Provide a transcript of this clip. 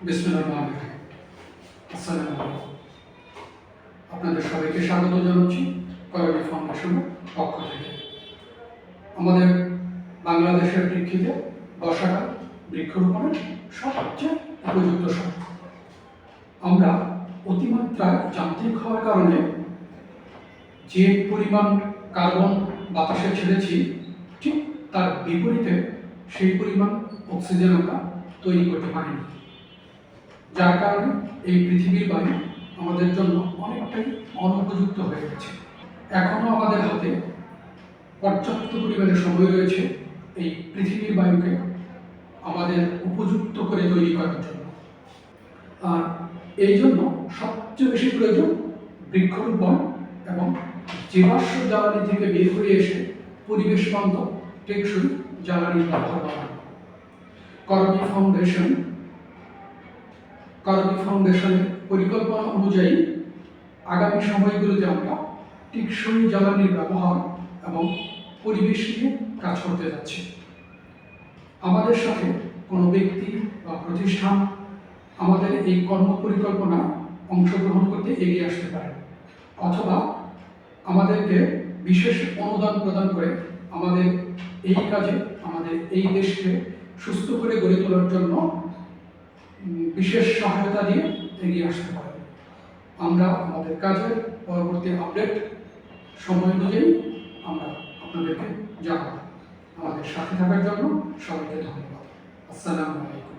বিসমিল্লাহির আসসালামু আলাইকুম। আপনাদের সবাইকে স্বাগত জানাচ্ছি করবী ফাউন্ডেশনের পক্ষ থেকে। আমাদের বাংলাদেশের প্রেক্ষিতে বর্ষাকাল বৃক্ষরোপণের সবচেয়ে উপযুক্ত সময়। আমরা অতিমাত্রায় যান্ত্রিক হওয়ার কারণে যে পরিমাণ কার্বন বাতাসে ছেড়েছি, ঠিক তার বিপরীতে সেই পরিমাণ অক্সিজেন আমরা তৈরি করতে পারিনি, যার কারণে এই পৃথিবীর বায়ু আমাদের জন্য অনেকটাই অনুপযুক্ত হয়ে গেছে। এখনো আমাদের হাতে পর্যাপ্ত পরিমাণে সময় রয়েছে এই পৃথিবীর বায়ুকে আমাদের উপযুক্ত করে তৈরি করার জন্য। আর এই জন্য সবচেয়ে বেশি প্রয়োজন বৃক্ষরোপণ এবং জীবাশ্ম জ্বালানি থেকে বের হয়ে এসে পরিবেশ বান্ধব টেকসই জ্বালানির ব্যবহার বাড়ানো। করবী ফাউন্ডেশনের পরিকল্পনা অনুযায়ী আগামী সময়গুলোতে আমরা টেকসই জ্বালানির ব্যবহার এবং পরিবেশ নিয়ে কাজ করতে যাচ্ছি। আমাদের সাথে কোনো ব্যক্তি বা প্রতিষ্ঠান আমাদের এই কর্মপরিকল্পনা অংশগ্রহণ করতে এগিয়ে আসতে পারে, অথবা আমাদেরকে বিশেষ অনুদান প্রদান করে আমাদের এই কাজে, আমাদের এই দেশকে সুস্থ করে গড়ে তোলার জন্য বিশেষ সহায়তা দিয়ে এগিয়ে আসতে পারে। আমরা আমাদের কাজের পরবর্তী আপডেট সময় অনুযায়ী আমরা আপনাদেরকে জানাবো। আমাদের সাথে থাকার জন্য সবাইকে ধন্যবাদ। আসসালামু আলাইকুম।